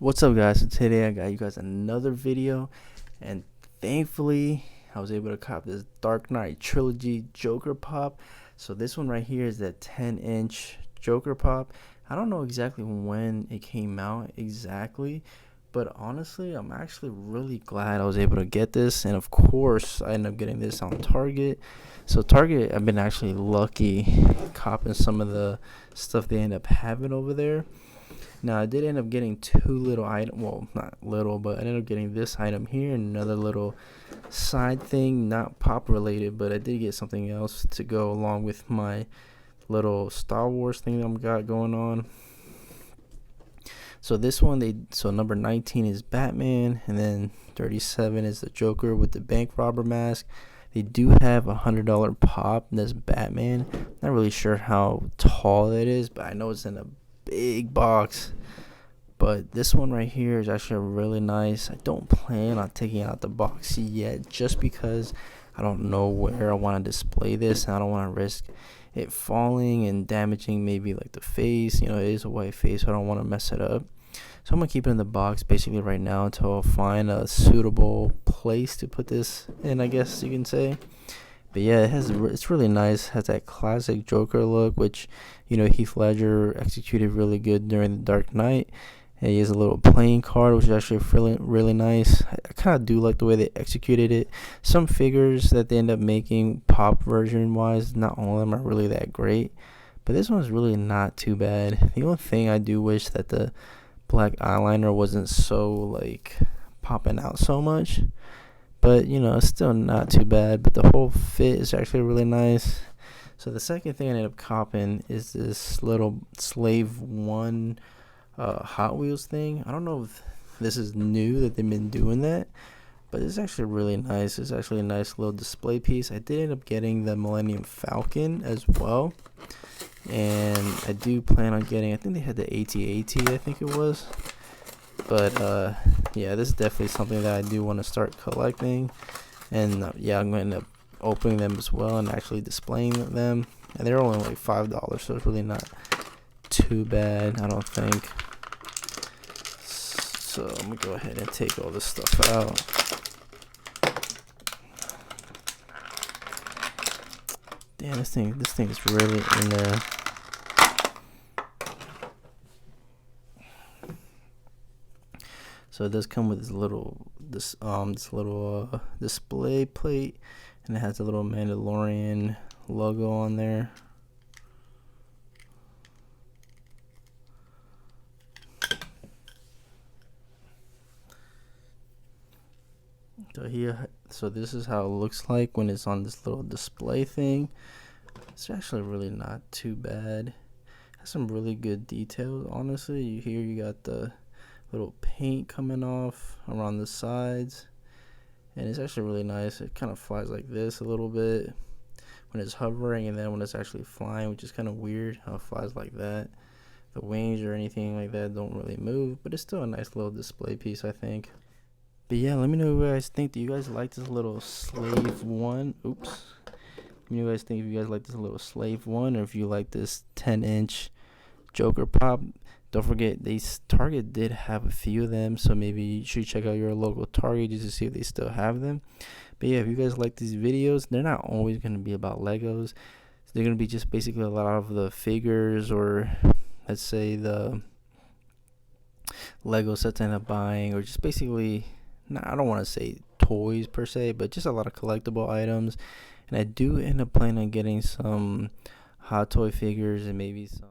What's up, guys? So today I got you guys another video, and thankfully I was able to cop this Dark Knight trilogy Joker pop. So this one right here is that 10-inch Joker pop. I don't know exactly when it came out exactly, but honestly I'm actually really glad I was able to get this. And of course I ended up getting this on Target. So Target, I've been actually lucky copping some of the stuff they end up having over there. Now I did end up getting two little items, well, not little, but I ended up getting this item here and another little side thing, not pop related, but I did get something else to go along with my little Star Wars thing that I've got going on. So this one, so number 19 is Batman, and then 37 is the Joker with the bank robber mask. They do have $100 pop, and that's Batman. Not really sure how tall it is, but I know it's in a big box. But this one right here is actually really nice. I don't plan on taking out the box yet, just because I don't know where I want to display this, and I don't want to risk it falling and damaging maybe like the face. You know, it is a white face, so I don't want to mess it up. So I'm gonna keep it in the box basically right now until I find a suitable place to put this in, I guess you can say. But yeah, it's really nice. It has that classic Joker look, which, you know, Heath Ledger executed really good during The Dark Knight. And he has a little playing card, which is actually really nice. I kind of do like the way they executed it. Some figures that they end up making pop version wise, not all of them are really that great, but this one's really not too bad. The only thing I do wish that the black eyeliner wasn't so like popping out so much. But, you know, it's still not too bad. But the whole fit is actually really nice. So the second thing I ended up copping is this little Slave 1 Hot Wheels thing. I don't know if this is new that they've been doing that, but it's actually really nice. It's actually a nice little display piece. I did end up getting the Millennium Falcon as well. And I do plan on getting, I think they had the AT-AT, I think it was. But yeah, this is definitely something that I do want to start collecting. And yeah, I'm going to end up opening them as well and actually displaying them. And they're only like $5, so it's really not too bad, I don't think. So I'm gonna go ahead and take all this stuff out. Damn, this thing is really in there. So it does come with this little display plate, and it has a little Mandalorian logo on there. So here, so this is how it looks like when it's on this little display thing. It's actually really not too bad. It has some really good details, honestly. You got the little paint coming off around the sides, and it's actually really nice. It kind of flies like this a little bit when it's hovering, and then when it's actually flying, which is kind of weird how it flies like that. The wings or anything like that don't really move, but it's still a nice little display piece, I think. But yeah, let me know what you guys think. Do you guys like this little Slave 1? Oops. Let me know what you guys think, if you guys like this little Slave 1, or if you like this 10-inch Joker pop. Don't forget, Target did have a few of them, so maybe you should check out your local Target just to see if they still have them. But yeah, if you guys like these videos, they're not always going to be about Legos. They're going to be just basically a lot of the figures, or let's say the Lego sets I end up buying, or just basically, I don't want to say toys per se, but just a lot of collectible items. And I do end up planning on getting some Hot Toy figures and maybe some